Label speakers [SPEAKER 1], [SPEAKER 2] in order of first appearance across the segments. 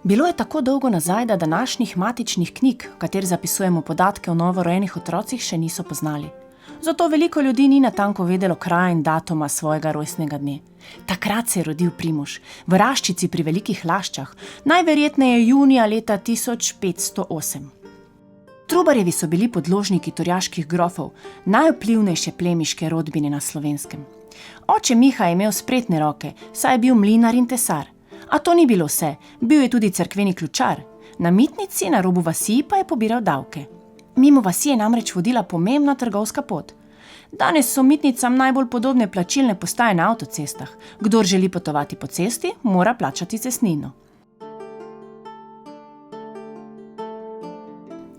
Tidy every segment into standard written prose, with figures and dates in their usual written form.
[SPEAKER 1] Bilo je tako dolgo nazaj, da današnjih matičnih knjig, v katerih zapisujemo podatke o novorojenih otrocih, še niso poznali. Zato veliko ljudi ni natanko vedelo kraja in datuma svojega rojstnega dne. Takrat se je rodil Primož, v Raščici pri Velikih Laščah, najverjetneje junija leta 1508. Trubarjevi so bili podložniki torjaških grofov, najvplivnejše plemiške rodbine na Slovenskem. Oče Miha je imel spretne roke, saj je bil mlinar in tesar. A to ni bilo vse, bil je tudi cerkveni ključar. Na mitnici na robu vasi pa je pobiral davke. Mimo vasi je namreč vodila pomembna trgovska pot. Danes so mitnicam najbolj podobne plačilne postaje na avtocestah. Kdor želi potovati po cesti, mora plačati cestnino.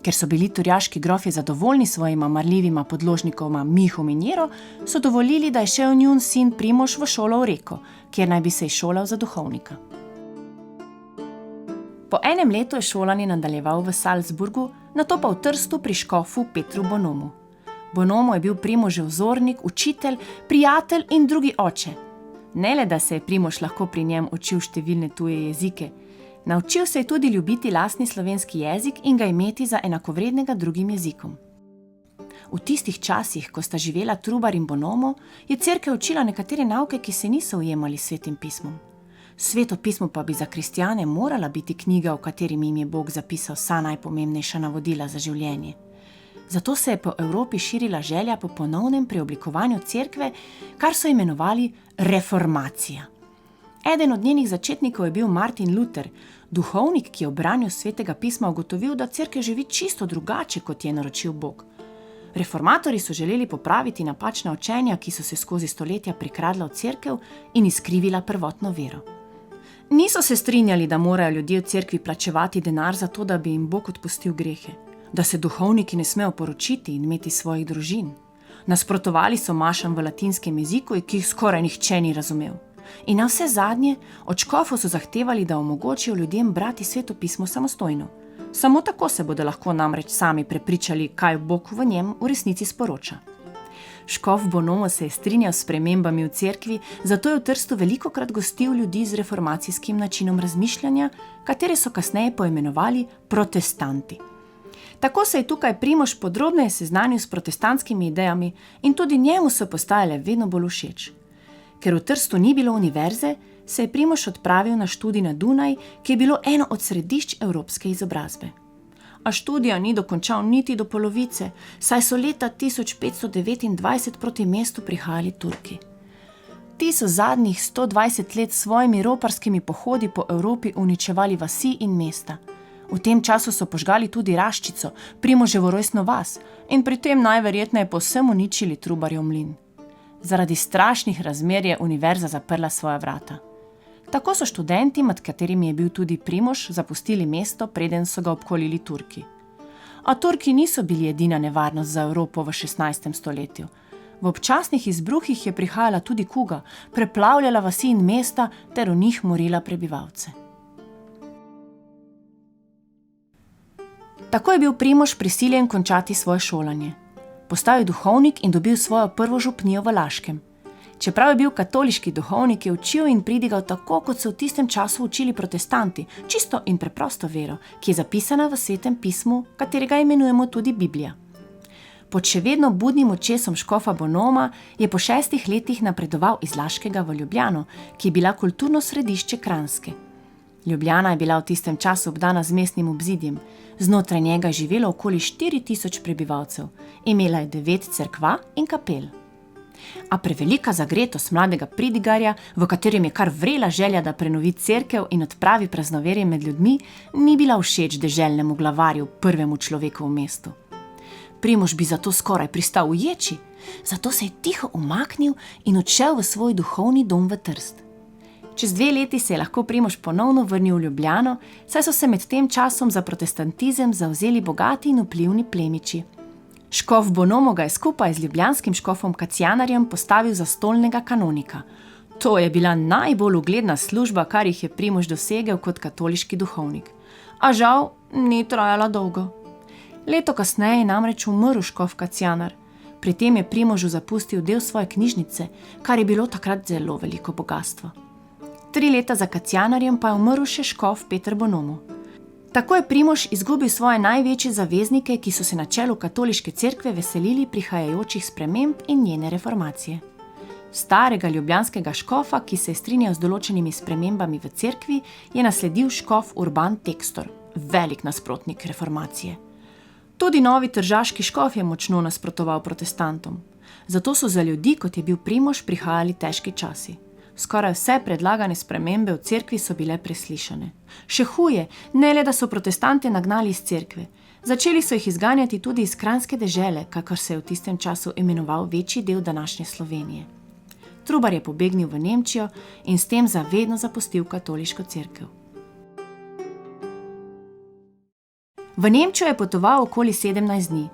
[SPEAKER 1] Ker so bili torjaški grofje zadovoljni svojima marljivima podložnikoma Mihom in Jero, so dovolili, da je šel njun sin Primož v šolo v Reko, kjer naj bi se izšolal za duhovnika. Po enem letu je šolanje nadaljeval v Salzburgu, nato pa v Trstu pri škofu Petru Bonomu. Bonomo je bil Primožev vzornik, učitelj, prijatelj in drugi oče. Ne le, da se je Primož lahko pri njem učil številne tuje jezike, naučil se je tudi ljubiti lastni slovenski jezik in ga imeti za enakovrednega drugim jezikom. V tistih časih, ko sta živela Trubar in Bonomo, je cerkev učila nekatere nauke, ki se niso ujemali s Svetim pismom. Sveto pismo pa bi za kristjane morala biti knjiga, v kateri jim je Bog zapisal vsa najpomembnejša navodila za življenje. Zato se je po Evropi širila želja po ponovnem preoblikovanju cerkve, kar so imenovali reformacija. Eden od njenih začetnikov je bil Martin Luther, duhovnik, ki je v branju Svetega pisma ugotovil, da cerkev živi čisto drugače, kot je naročil Bog. Reformatorji so želeli popraviti napačna učenja, ki so se skozi stoletja prikradla v cerkev in izkrivila prvotno vero. Niso se strinjali, da morajo ljudje v cerkvi plačevati denar za to, da bi jim Bog odpustil grehe, da se duhovniki ne smejo poročiti in imeti svojih družin. Nasprotovali so mašam v latinskem jeziku, ki jih skoraj nihče ni razumel. In na vse zadnje, od škofov so zahtevali, da omogočijo ljudem brati Sveto pismo samostojno. Samo tako se bodo lahko namreč sami prepričali, kaj Bog v njem v resnici sporoča. Škof Bonomo se je strinjal s spremembami v cerkvi, zato je v Trstu velikokrat gostil ljudi z reformacijskim načinom razmišljanja, katere so kasneje poimenovali protestanti. Tako se je tukaj Primož podrobneje seznanil s protestantskimi idejami in tudi njemu so postajale vedno bolj všeč. Ker v Trstu ni bilo univerze, se je Primož odpravil na študij na Dunaj, ki je bilo eno od središč evropske izobrazbe. A študija ni dokončal niti do polovice, saj so leta 1529 proti mestu prihajali Turki. Ti so zadnjih 120 let s svojimi roparskimi pohodi po Evropi uničevali vasi in mesta. V tem času so požgali tudi Raščico, Primoževo rojstno vas, in pri tem najverjetneje povsem uničili Trubarjev mlin. Zaradi strašnih razmer je univerza zaprla svoja vrata. Tako so študenti, med katerimi je bil tudi Primož, zapustili mesto, preden so ga obkolili Turki. A Turki niso bili edina nevarnost za Evropo v 16. stoletju. V občasnih izbruhih je prihajala tudi kuga, preplavljala vasi in mesta ter v njih morila prebivalce. Tako je bil Primož prisiljen končati svoje šolanje. Postal je duhovnik in dobil svojo prvo župnijo v Laškem. Čeprav je bil katoliški duhovnik, je učil in pridigal tako, kot so v tistem času učili protestanti, čisto in preprosto vero, ki je zapisana v Svetem pismu, katerega imenujemo tudi Biblija. Pod še vedno budnim očesom škofa Bonoma je po 6 letih napredoval iz Laškega v Ljubljano, ki je bila kulturno središče Kranjske. Ljubljana je bila v tistem času obdana z mestnim obzidjem. Znotraj njega je živelo okoli 4000 prebivalcev. Imela je 9 cerkva in kapel. A prevelika zagretost mladega pridigarja, v katerem je kar vrela želja, da prenovi cerkev in odpravi praznoverje med ljudmi, ni bila všeč deželnemu glavarju, prvemu človeku v mestu. Primož bi zato skoraj pristal v ječi, zato se je tiho umaknil in odšel v svoj duhovni dom v Trst. Čez 2 leti se je lahko Primož ponovno vrnil v Ljubljano, saj so se med tem časom za protestantizem zavzeli bogati in vplivni plemiči. Škof Bonomo ga je skupaj z ljubljanskim škofom Kacjanarjem postavil za stolnega kanonika. To je bila najbolj ugledna služba, kar jih je Primož dosegel kot katoliški duhovnik. A žal ni trajala dolgo. Leto kasneje je namreč umrl škof Kacjanar. Pri tem je Primožu zapustil del svoje knjižnice, kar je bilo takrat zelo veliko bogastvo. 3 leta za Kacjanarjem pa je umrl še škof Peter Bonomo. Tako je Primož izgubil svoje največje zaveznike, ki so se na čelu katoliške cerkve veselili prihajajočih sprememb in njene reformacije. Starega ljubljanskega škofa, ki se je strinjal z določenimi spremembami v cerkvi, je nasledil škof Urban Textor, velik nasprotnik reformacije. Tudi novi tržaški škof je močno nasprotoval protestantom. Zato so za ljudi, kot je bil Primož, prihajali težki časi. Skoraj vse predlagane spremembe v cerkvi so bile preslišane. Še huje, ne le da so protestante nagnali iz cerkve. Začeli so jih izganjati tudi iz Kranjske dežele, kakor se je v tistem času imenoval večji del današnje Slovenije. Trubar je pobegnil v Nemčijo in s tem zavedno zapustil katoliško cerkev. V Nemčijo je potoval okoli 17 dni.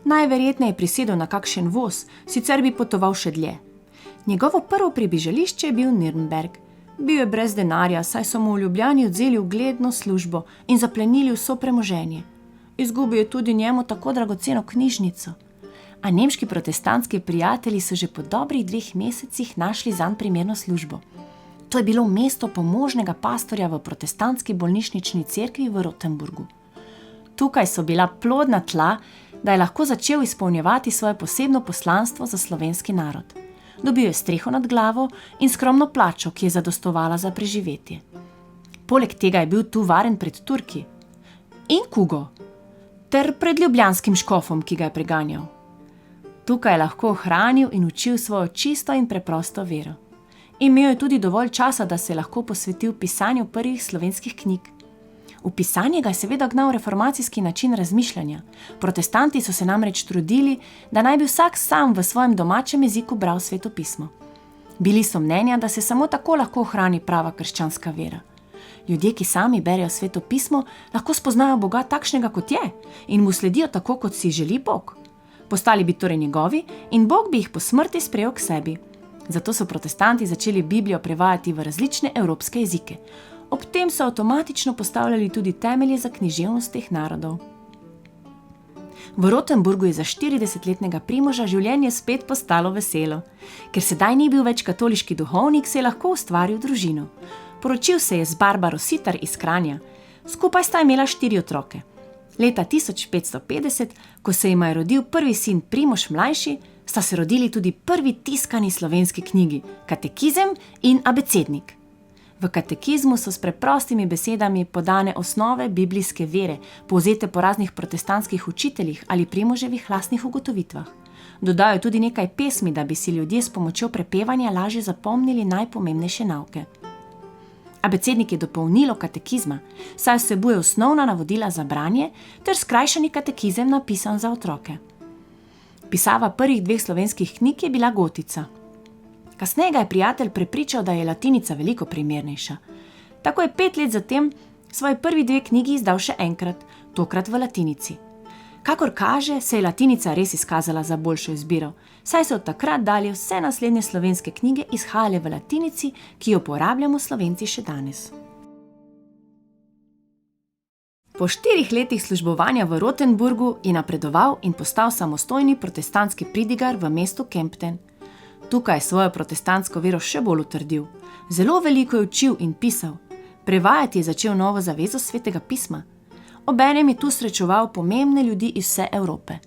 [SPEAKER 1] Najverjetneje je prisedel na kakšen voz, sicer bi potoval še dlje. Njegovo prvo pribežališče je bil Nürnberg. Bil je brez denarja, saj so mu v Ljubljani odvzeli ugledno službo in zaplenili vso premoženje. Izgubil je tudi njemu tako dragoceno knjižnico. A nemški protestantski prijatelji so že po dobrih 2 mesecih našli zanj primerno službo. To je bilo mesto pomožnega pastorja v protestantski bolnišnični cerkvi v Rotenburgu. Tukaj so bila plodna tla, da je lahko začel izpolnjevati svoje posebno poslanstvo za slovenski narod. Dobil je streho nad glavo in skromno plačo, ki je zadostovala za preživetje. Poleg tega je bil tu varen pred Turki in kugo, ter pred ljubljanskim škofom, ki ga je preganjal. Tukaj je lahko ohranil in učil svojo čisto in preprosto vero. Imel je tudi dovolj časa, da se je lahko posvetil pisanju prvih slovenskih knjig. V pisanje ga je seveda gnal reformacijski način razmišljanja. Protestanti so se namreč trudili, da naj bi vsak sam v svojem domačem jeziku bral Sveto pismo. Bili so mnenja, da se samo tako lahko ohrani prava krščanska vera. Ljudje, ki sami berejo Sveto pismo, lahko spoznajo Boga takšnega, kot je, in mu sledijo tako, kot si želi Bog. Postali bi torej njegovi in Bog bi jih po smrti sprejel k sebi. Zato so protestanti začeli Biblijo prevajati v različne evropske jezike. Ob tem so avtomatično postavljali tudi temelje za književnost teh narodov. V Rotenburgu je za 40-letnega Primoža življenje spet postalo veselo. Ker sedaj ni bil več katoliški duhovnik, se je lahko ustvaril družino. Poročil se je z Barbaro Sitar iz Kranja. Skupaj sta imela 4 otroke. Leta 1550, ko se jima je rodil prvi sin Primož mlajši, sta se rodili tudi prvi tiskani slovenski knjigi, Katekizem in Abecednik. V katekizmu so s preprostimi besedami podane osnove biblijske vere, povzete po raznih protestantskih učiteljih ali Primoževih lastnih ugotovitvah. Dodajo tudi nekaj pesmi, da bi si ljudje s pomočjo prepevanja lažje zapomnili najpomembnejše nauke. Abecednik je dopolnilo katekizma, saj vsebuje osnovna navodila za branje ter skrajšani katekizem napisan za otroke. Pisava prvih 2 slovenskih knjig je bila gotica. Kasneje ga je prijatelj prepričal, da je latinica veliko primernejša. Tako je 5 let zatem svoji prvi 2 knjigi izdal še enkrat, tokrat v latinici. Kakor kaže, se je latinica res izkazala za boljšo izbiro, saj so od takrat dalje vse naslednje slovenske knjige izhajale v latinici, ki jo uporabljamo Slovenci še danes. Po 4 letih službovanja v Rotenburgu je napredoval in postal samostojni protestantski pridigar v mestu Kempten. Tukaj je svojo protestantsko vero še bolj utrdil. Zelo veliko je učil in pisal. Prevajati je začel novo zavezo Svetega pisma. Obenem je tu srečeval pomembne ljudi iz vse Evrope.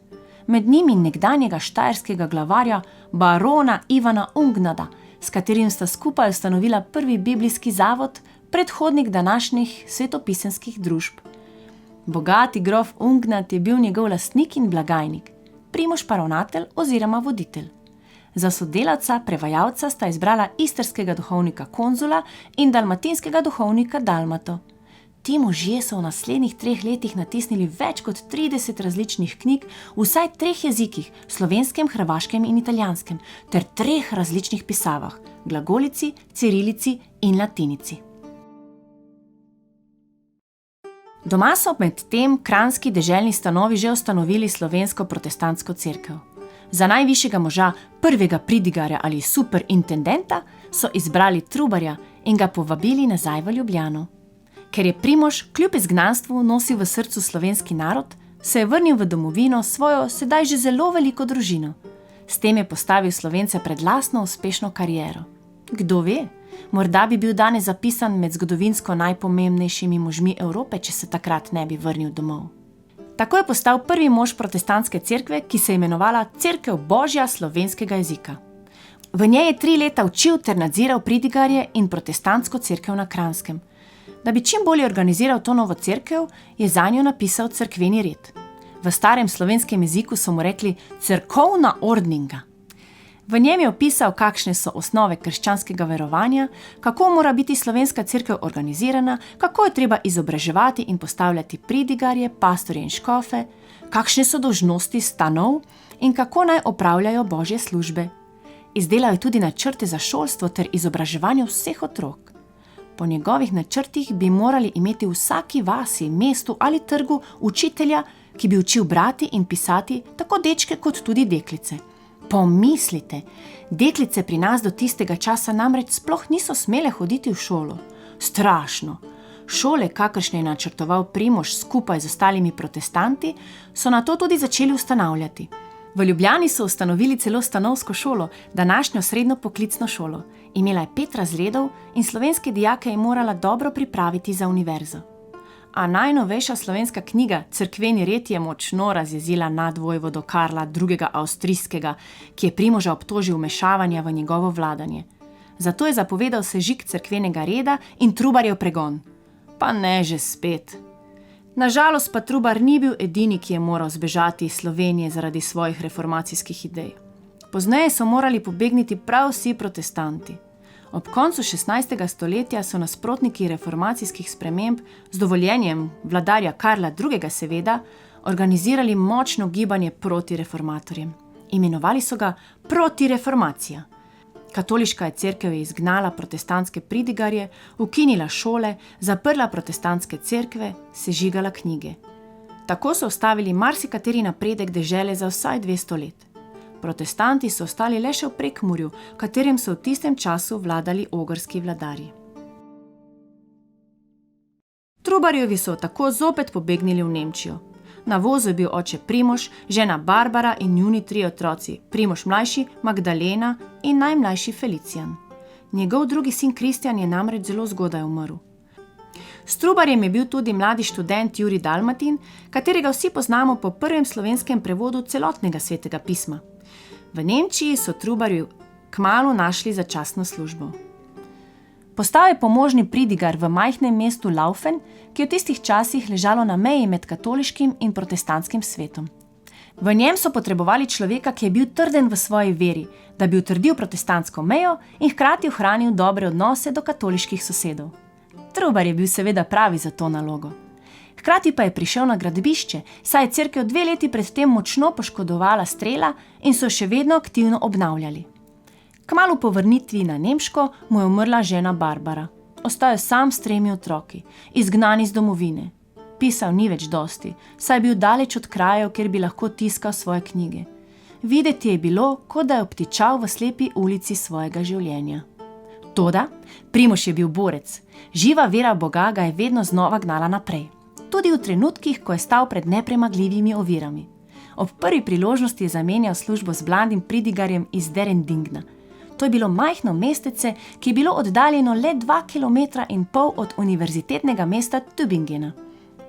[SPEAKER 1] Med njimi nekdanjega štajerskega glavarja barona Ivana Ungnada, s katerim sta skupaj ustanovila prvi biblijski zavod, predhodnik današnjih svetopisemskih družb. Bogati grof Ungnad je bil njegov lastnik in blagajnik, Primož pa ravnatelj oziroma voditelj. Za sodelavca, prevajalca sta izbrala istrskega duhovnika Konzula in dalmatinskega duhovnika Dalmato. Ti možje so v naslednjih 3 letih natisnili več kot 30 različnih knjig v vsaj 3 jezikih, slovenskem, hrvaškem in italijanskem, ter 3 različnih pisavah, glagolici, cirilici in latinici. Doma so med tem kranjski deželni stanovi že ustanovili slovensko protestantsko cerkev. Za najvišjega moža, prvega pridigarja ali superintendenta, so izbrali Trubarja in ga povabili nazaj v Ljubljano. Ker je Primož kljub izgnanstvu nosil v srcu slovenski narod, se je vrnil v domovino svojo sedaj že zelo veliko družino. S tem je postavil Slovence pred lastno uspešno kariero. Kdo ve, Morda bi bil danes zapisan med zgodovinsko najpomembnejšimi možmi Evrope, če se takrat ne bi vrnil domov. Tako je postal prvi mož protestantske cerkve, ki se je imenovala Cerkev Božja slovenskega jezika. V njej je 3 leta učil ter nadziral pridigarje in protestantsko cerkev na Kranjskem. Da bi čim bolje organiziral to novo cerkev, je zanjo napisal cerkveni red. V starem slovenskem jeziku so mu rekli cerkovna ordninga. V njem je opisal, kakšne so osnove krščanskega verovanja, kako mora biti slovenska cerkev organizirana, kako je treba izobraževati in postavljati pridigarje, pastorje in škofe, kakšne so dolžnosti stanov in kako naj opravljajo božje službe. Izdelal je tudi načrte za šolstvo ter izobraževanje vseh otrok. Po njegovih načrtih bi morali imeti v vsaki vasi, mestu ali trgu učitelja, ki bi učil brati in pisati tako dečke kot tudi deklice. Pomislite, deklice pri nas do tistega časa namreč sploh niso smele hoditi v šolo. Strašno! Šole, kakršne je načrtoval Primož skupaj z ostalimi protestanti, so nato tudi začeli ustanavljati. V Ljubljani so ustanovili celo stanovsko šolo, današnjo srednjo poklicno šolo. Imela je 5 razredov in slovenske dijake je morala dobro pripraviti za univerzo. A najnovejša slovenska knjiga Cerkveni red je močno razjezila nadvojvodo Karla II. Avstrijskega, ki je Primoža obtožil vmešavanja v njegovo vladanje. Zato je zapovedal sežig cerkvenega reda in Trubarjev pregon. Pa ne že spet. Nažalost pa Trubar ni bil edini, ki je moral zbežati iz Slovenije zaradi svojih reformacijskih idej. Pozneje so morali pobegniti prav vsi protestanti. Ob koncu 16. stoletja so nasprotniki reformacijskih sprememb z dovoljenjem vladarja Karla II. Seveda organizirali močno gibanje proti reformatorjem. Imenovali so ga Protireformacija. Katoliška cerkev je izgnala protestantske pridigarje, ukinila šole, zaprla protestantske cerkve, sežigala knjige. Tako so ustavili marsikateri napredek dežele za vsaj 200 let. Protestanti so ostali le še v Prekmurju, katerim so v tistem času vladali ogrski vladarji. Trubarjevi so tako zopet pobegnili v Nemčijo. Na vozu je bil oče Primož, žena Barbara in njuni 3 otroci, Primož mlajši, Magdalena in najmlajši Felicijan. Njegov drugi sin Kristjan je namreč zelo zgodaj umrl. S Trubarjem je bil tudi mladi študent Jurij Dalmatin, katerega vsi poznamo po prvem slovenskem prevodu celotnega svetega pisma. V Nemčiji so Trubarju kmalu našli začasno službo. Postal je pomožni pridigar v majhnem mestu Laufen, ki je v tistih časih ležalo na meji med katoliškim in protestantskim svetom. V njem so potrebovali človeka, ki je bil trden v svoji veri, da bi utrdil protestantsko mejo in hkrati ohranil dobre odnose do katoliških sosedov. Trubar je bil seveda pravi za to nalogo. Hkrati pa je prišel na gradbišče, saj je cerkev 2 leti predtem močno poškodovala strela in so še vedno aktivno obnavljali. Kmalu po vrnitvi na Nemško mu je umrla žena Barbara. Ostal je sam s 3 otroki, izgnan iz domovine. Pisal ni več dosti, saj je bil daleč od krajev, kjer bi lahko tiskal svoje knjige. Videti je bilo, kot da je obtičal v slepi ulici svojega življenja. Toda Primož je bil borec. Živa vera Boga ga je vedno znova gnala naprej. Tudi v trenutkih, ko je stal pred nepremagljivimi ovirami. Ob prvi priložnosti je zamenjal službo z mladim pridigarjem iz Derendingna. To je bilo majhno mestece, ki je bilo oddaljeno le 2,5 kilometra od univerzitetnega mesta Tübingena.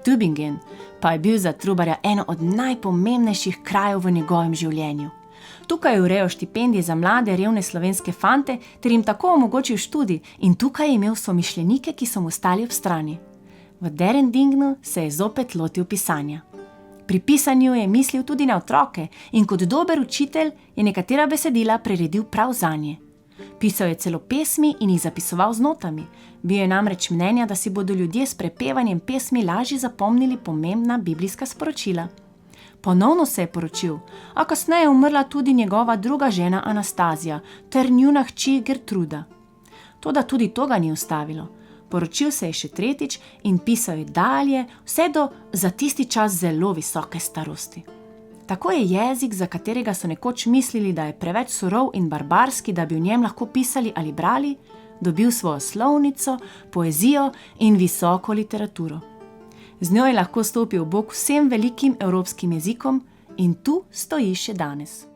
[SPEAKER 1] Tübingen pa je bil za Trubarja eno od najpomembnejših krajev v njegovem življenju. Tukaj je urejal štipendije za mlade revne slovenske fante ter jim tako omogočil študij in tukaj je imel somišljenike, ki so mu stali ob strani. V Derendingnu se je zopet lotil pisanja. Pri pisanju je mislil tudi na otroke in kot dober učitelj je nekatera besedila priredil prav zanje. Pisal je celo pesmi in jih zapisoval z notami. Bil je namreč mnenja, da si bodo ljudje s prepevanjem pesmi lažje zapomnili pomembna biblijska sporočila. Ponovno se je poročil, a kasneje je umrla tudi njegova druga žena Anastazija ter njuna hči Gertruda. Toda tudi to ga ni ustavilo. Poročil se je še 3. in pisal je dalje, vse do za tisti čas zelo visoke starosti. Tako je jezik, za katerega so nekoč mislili, da je preveč surov in barbarski, da bi v njem lahko pisali ali brali, dobil svojo slovnico, poezijo in visoko literaturo. Z njo je lahko stopil ob bok vsem velikim evropskim jezikom in tu stoji še danes.